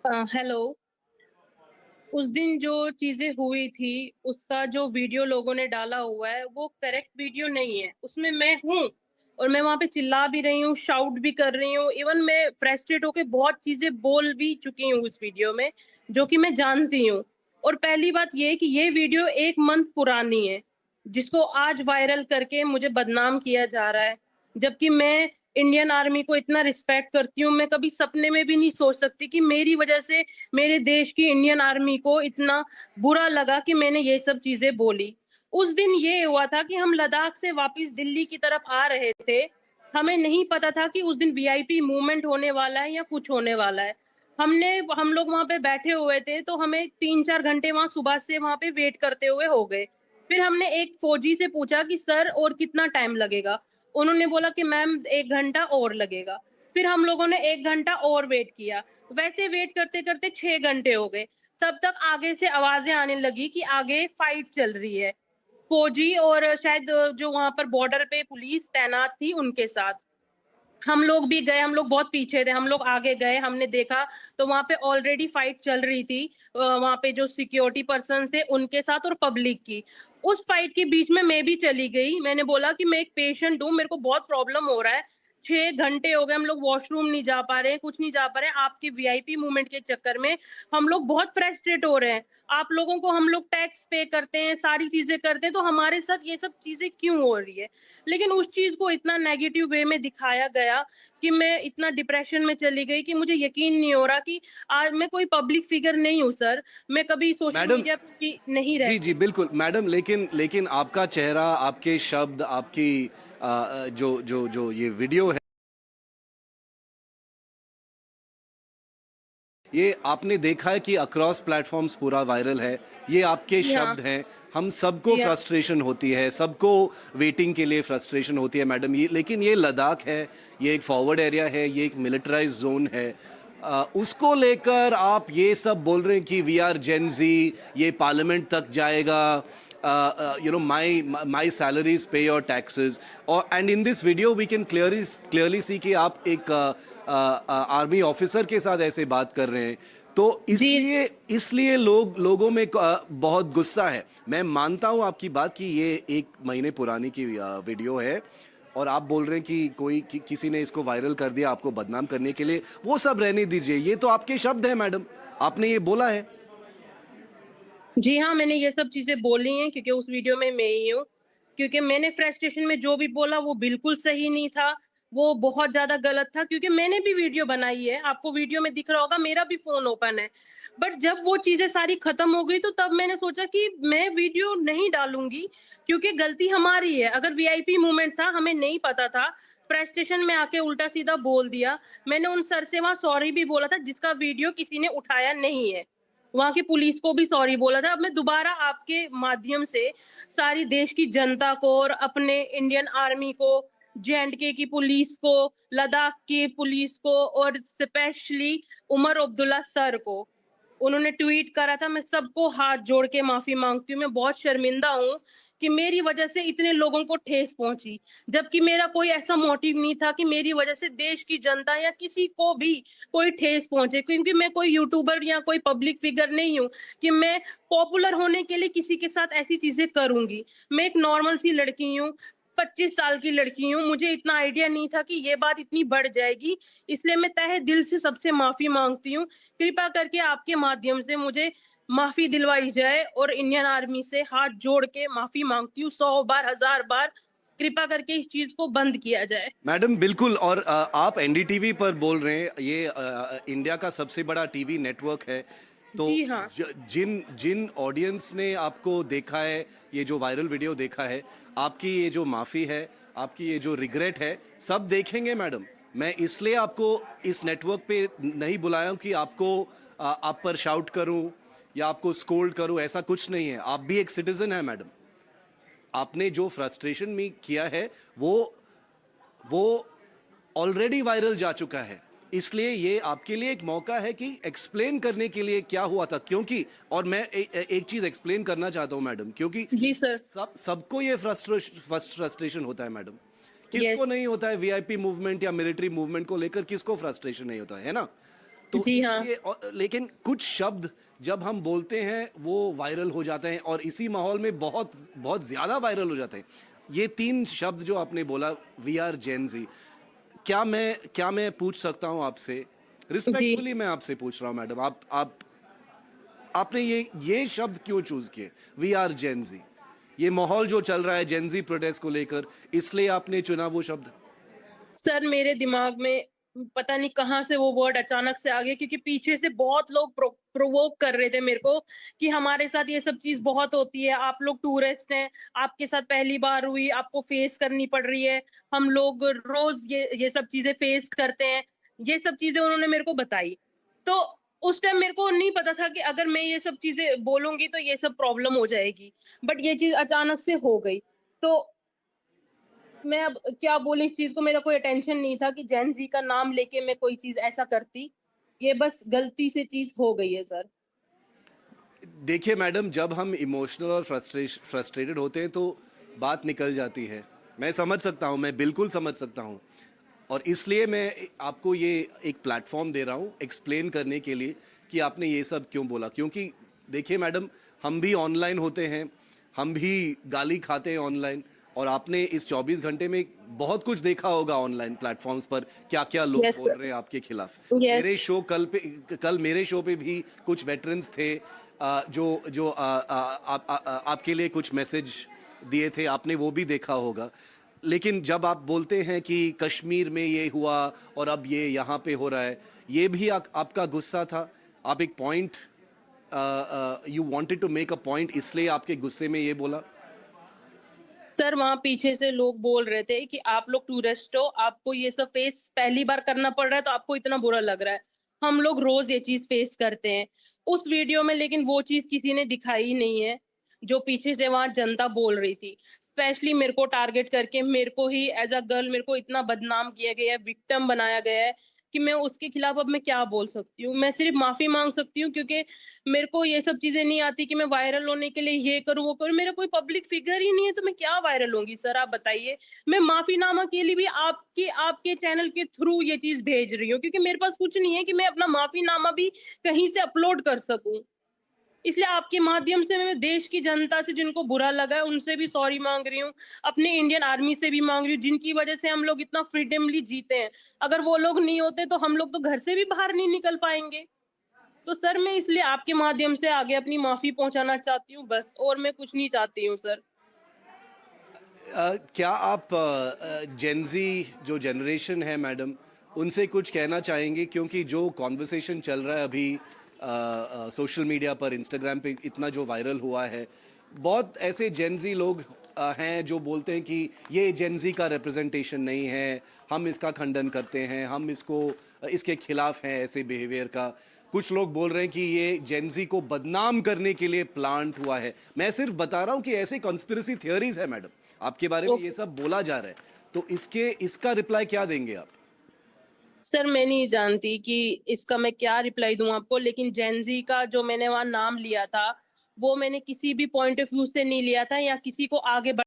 Hello. उस दिन जो चीज़ें हुई थी, उसका जो वीडियो लोगों ने डाला हुआ है, वो करेक्ट वीडियो नहीं है। उसमें मैं हूँ और मैं वहाँ पे चिल्ला भी रही हूँ, शाउट भी कर रही हूँ, इवन मैं फ्रस्ट्रेट होके बहुत चीज़ें बोल भी चुकी हूँ उस वीडियो में, जो कि मैं जानती हूँ। और पहली बात ये है कि ये वीडियो 1 मंथ पुरानी है, जिसको आज वायरल करके मुझे बदनाम किया जा रहा है। जबकि मैं इंडियन आर्मी को इतना रिस्पेक्ट करती हूँ, मैं कभी सपने में भी नहीं सोच सकती कि मेरी वज़ह से मेरे देश की इंडियन आर्मी को इतना बुरा लगा कि मैंने ये सब चीज़ें बोली। उस दिन ये हुआ था कि हम लद्दाख से वापस दिल्ली की तरफ आ रहे थे। हमें नहीं पता था कि उस दिन वीआईपी मूवमेंट होने वाला है या कुछ होने वाला है। हम लोग वहाँ पे बैठे हुए थे, तो हमें 3-4 घंटे वहाँ सुबह से वहाँ पे वेट करते हुए हो गए। फिर हमने एक फौजी से पूछा कि सर और कितना टाइम लगेगा? उन्होंने बोला कि मैम 1 घंटा और लगेगा। फिर हम लोगों ने 1 घंटा और वेट किया। वैसे वेट करते-करते 6 घंटे हो गए। तब तक आगे से आवाज़ें आने लगी कि आगे फाइट चल रही है। फौजी और शायद जो वहाँ पर बॉर्डर पे पुलिस तैनात थी उनके साथ। हम लोग भी गए, हम लोग बहुत पीछे थे, हम लोग आगे गए, हमने देखा तो वहाँ पे ऑलरेडी फाइट चल रही थी। वहाँ पे जो सिक्योरिटी पर्सन्स थे उनके साथ और पब्लिक की। उस फाइट के बीच में मैं भी चली गई, मैंने बोला कि मैं एक पेशेंट हूँ, मेरे को बहुत प्रॉब्लम हो रहा है। 6 घंटे हो गए हम लोग वॉशरूम नहीं जा पा रहे हैं, कुछ नहीं जा पा रहे हैं, आपके वीआईपी मूवमेंट के चक्कर में हम लोग बहुत फ्रस्ट्रेट हो रहे हैं। आप लोगों को हम लोग टैक्स पे करते हैं, सारी चीज़ें करते हैं, तो हमारे साथ ये सब चीज़ें क्यों हो रही है? लेकिन उस चीज़ को इतना नेगेटिव वे में दिखाया गया कि मैं इतना डिप्रेशन में चली गई कि मुझे यकीन नहीं हो रहा कि आज मैं कोई पब्लिक फिगर नहीं हूँ सर। मैं कभी सोशल मैडम। मीडिया पे भी नहीं जी, जी, रहती। बिल्कुल मैडम, लेकिन लेकिन आपका चेहरा, आपके शब्द, आपकी जो जो जो ये वीडियो है, ये आपने देखा है कि अक्रॉस प्लेटफ़ॉर्म्स पूरा वायरल है। ये आपके जी हाँ, शब्द हैं। हम सबको जी हाँ, फ्रस्ट्रेशन होती है, सबको वेटिंग के लिए फ्रस्ट्रेशन होती है मैडम। ये लेकिन ये लद्दाख है, ये एक फॉरवर्ड एरिया है, ये एक मिलिटराइज़्ड ज़ोन है। उसको लेकर आप ये सब बोल रहे हैं कि वी आर जेन ज़ी, ये पार्लियामेंट तक जाएगा। You know, my salaries pay your taxes, और and in this video we can clearly see कि आप एक आर्मी ऑफिसर के साथ ऐसे बात कर रहे हैं। तो जी, इसलिए इसलिए लोगों में बहुत गुस्सा है। मैं मानता हूँ आपकी बात कि ये 1 महीने पुरानी की वीडियो है, और आप बोल रहे हैं कि किसी ने इसको वायरल कर दिया आपको बदनाम करने के लिए। वो सब रहने दीजिए, ये तो आपके शब्द हैं मैडम, आपने ये बोला है। जी हाँ, मैंने ये सब चीज़ें बोली हैं क्योंकि उस वीडियो में मैं ही हूँ। क्योंकि मैंने फ्रस्ट्रेशन में जो भी बोला वो बिल्कुल सही नहीं था, वो बहुत ज़्यादा गलत था क्योंकि मैंने भी वीडियो बनाई है, आपको वीडियो में दिख रहा होगा मेरा भी फ़ोन ओपन है। बट जब वो चीज़ें सारी ख़त्म हो गई तो तब मैंने सोचा कि मैं वीडियो नहीं डालूँगी क्योंकि गलती हमारी है। अगर वीआईपी मूवमेंट था, हमें नहीं पता था, फ्रस्ट्रेशन में आके उल्टा-सीधा बोल दिया। मैंने उन सर से वहाँ सॉरी भी बोला था जिसका वीडियो किसी ने उठाया नहीं है। वहाँ की पुलिस को भी सॉरी बोला था। अब मैं दोबारा आपके माध्यम से सारी देश की जनता को और अपने इंडियन आर्मी को, जेएंडके की पुलिस को, लद्दाख की पुलिस को और स्पेशली उमर अब्दुल्ला सर को, उन्होंने ट्वीट करा था, मैं सबको हाथ जोड़ के माफ़ी माँगती हूँ। मैं बहुत शर्मिंदा हूँ कि मेरी वज़ह से इतने लोगों को ठेस पहुँची। जबकि मेरा कोई ऐसा मोटिव नहीं था कि मेरी वज़ह से देश की जनता या किसी को भी कोई ठेस पहुँचे, क्योंकि मैं कोई यूट्यूबर या कोई पब्लिक फिगर नहीं हूँ कि मैं पॉपुलर होने के लिए किसी के साथ ऐसी चीज़ें करूँगी। मैं एक नॉर्मल सी लड़की हूँ, 25 साल की लड़की हूँ, मुझे इतना आइडिया नहीं था कि ये बात इतनी बढ़ जाएगी, इसलिए मैं तहे दिल से सबसे माफ़ी माँगती हूँ। कृपया करके आपके माध्यम से मुझे माफ़ी दिलवाई जाए और इंडियन आर्मी से हाथ जोड़ के माफ़ी माँगती हूँ 100 बार, 1000 बार, कृपा करके इस चीज़ को बंद किया जाए। मैडम बिल्कुल, और आप एनडीटीवी पर बोल रहे हैं, ये इंडिया का सबसे बड़ा टीवी नेटवर्क है। तो जी हाँ। जिन जिन ऑडियंस ने आपको देखा है, ये जो वायरल वीडियो देखा है, आपकी ये जो माफ़ी है, आपकी ये जो रिग्रेट है, सब देखेंगे मैडम। मैं इसलिए आपको इस नेटवर्क पे नहीं बुलाया हूँ कि आपको आप पर शाउट करूँ या आपको स्कोल्ड करूँ, ऐसा कुछ नहीं है। आप भी एक सिटीजन है मैडम। आपने जो फ्रस्ट्रेशन में किया है, वो ऑलरेडी वायरल जा चुका है। इसलिए ये आपके लिए एक मौका है कि एक्सप्लेन करने के लिए क्या हुआ था। क्योंकि और मैं एक चीज एक्सप्लेन करना चाहता हूं मैडम, क्योंकि जी सर। सबको ये फ्रस्ट्रेशन होता है मैडम। किसको यस। नहीं होता है? वीआईपी मूवमेंट या मिलिट्री मूवमेंट को लेकर किसको फ्रस्ट्रेशन नहीं होता है ना? तो जी हाँ। इसलिए लेकिन कुछ शब्द जब हम बोलते हैं वो वायरल हो जाते हैं और इसी माहौल में बहुत बहुत ज़्यादा वायरल हो जाते हैं। ये 3 शब्द जो आपने बोला, वी आर जेन ज़ी, क्या मैं पूछ सकता हूँ आपसे? जी। रिस्पेक्टफुली मैं आपसे पूछ रहा हूँ मैडम, आपने ये शब्द क्यों चूज़ किए? वी आर जेन ज़ी। ये माहौल जो चल रहा है जेन ज़ी प्रोटेस्ट को लेकर, इसलिए आपने चुना वो शब्द? सर मेरे दिमाग में पता नहीं कहाँ से वो वर्ड अचानक से आ गए, क्योंकि पीछे से बहुत लोग प्रोवोक कर रहे थे मेरे को कि हमारे साथ ये सब चीज़ बहुत होती है, आप लोग टूरिस्ट हैं, आपके साथ पहली बार हुई, आपको फेस करनी पड़ रही है, हम लोग रोज़ ये सब चीज़ें फेस करते हैं। ये सब चीज़ें उन्होंने मेरे को बताई। तो उस टाइम मेरे को नहीं पता था कि अगर मैं ये सब चीज़ें बोलूँगी तो ये सब प्रॉब्लम हो जाएगी। बट ये चीज़ अचानक से हो गई। तो मैं अब क्या बोलूँ इस चीज़ को, मेरा कोई अटेंशन नहीं था कि जेन ज़ी का नाम लेके मैं कोई चीज़ ऐसा करती। ये बस गलती से चीज़ हो गई है सर। देखिए मैडम, जब हम इमोशनल और फ्रस्ट्रेटेड होते हैं तो बात निकल जाती है। मैं समझ सकता हूँ, मैं बिल्कुल समझ सकता हूँ और इसलिए मैं आपको ये एक प्लेटफॉर्म दे रहा हूँ एक्सप्लेन करने के लिए कि आपने ये सब क्यों बोला। क्योंकि देखिए मैडम, हम भी ऑनलाइन होते हैं, हम भी गाली खाते हैं ऑनलाइन, और आपने इस 24 घंटे में बहुत कुछ देखा होगा ऑनलाइन प्लेटफॉर्म्स पर, क्या क्या लोग यस बोल सर। रहे हैं आपके खिलाफ। यस। मेरे शो कल मेरे शो पे भी कुछ वेटरन्स थे, जो जो आपके लिए कुछ मैसेज दिए थे, आपने वो भी देखा होगा। लेकिन जब आप बोलते हैं कि कश्मीर में ये हुआ और अब ये यहाँ पे हो रहा है, ये भी आपका गुस्सा था? आप एक point, you wanted to make a point, इसलिए आपके गुस्से में ये बोला? सर वहाँ पीछे से लोग बोल रहे थे कि आप लोग टूरिस्ट हो, आपको ये सब फेस पहली बार करना पड़ रहा है तो आपको इतना बुरा लग रहा है। हम लोग रोज़ ये चीज़ फेस करते हैं। उस वीडियो में लेकिन वो चीज़ किसी ने दिखाई ही नहीं है, जो पीछे से वहाँ जनता बोल रही थी। स्पेशली मेरे को टारगेट करके मेरे को ही एज़ अ गर्ल मेरे को इतना बदनाम किया गया है, विक्टिम बनाया गया है कि मैं उसके खिलाफ अब मैं क्या बोल सकती हूँ? मैं सिर्फ़ माफ़ी माँग सकती हूँ, क्योंकि मेरे को ये सब चीज़ें नहीं आती कि मैं वायरल होने के लिए ये करूँ, वो करूँ। मेरा कोई पब्लिक फिगर ही नहीं है, तो मैं क्या वायरल होंगी सर, आप बताइए? मैं माफ़ीनामा के लिए भी आपके आपके चैनल के थ्रू ये चीज़ भेज रही हूँ, क्योंकि मेरे पास कुछ नहीं है कि मैं अपना माफ़ीनामा भी कहीं से अपलोड कर सकूँ। इसलिए आपके माध्यम से मैं देश की जनता से जिनको बुरा लगा है, उनसे भी सॉरी माँग रही हूँ। अपने इंडियन आर्मी से भी माँग रही हूँ, जिनकी वज़ह से हम लोग इतना फ्रीडमली जीते हैं। अगर वो लोग नहीं होते, तो हम लोग तो घर से भी बाहर नहीं निकल पाएँगे। तो सर मैं इसलिए आपके माध्यम से आगे अपनी माफ़ी पहुँचाना चाहती हूँ बस, और मैं कुछ नहीं चाहती हूँ सर। क्या आप जेन ज़ी जो जनरेशन है मैडम, उनसे कुछ कहना चाहेंगे? क्योंकि जो कॉन्वर्सेशन चल रहा है अभी सोशल मीडिया पर, इंस्टाग्राम पे इतना जो वायरल हुआ है, बहुत ऐसे जेन ज़ी लोग हैं जो बोलते हैं कि ये जेन ज़ी का रिप्रेजेंटेशन नहीं है, हम इसका खंडन करते हैं, हम इसके खिलाफ हैं ऐसे बिहेवियर का। कुछ लोग बोल रहे हैं कि ये जेन ज़ी को बदनाम करने के लिए प्लांट हुआ है। मैं सिर्फ बता रहा हूँ कि ऐसे कॉन्स्पिरेसी थियरीज है मैडम, आपके बारे में ये ओके। सब बोला जा रहा है। तो इसका रिप्लाई क्या देंगे आप? सर मैं नहीं जानती कि इसका मैं क्या रिप्लाई दूँ आपको, लेकिन जेन ज़ी का जो मैंने वहाँ नाम लिया था, वो मैंने किसी भी पॉइंट ऑफ व्यू से नहीं लिया था या किसी को आगे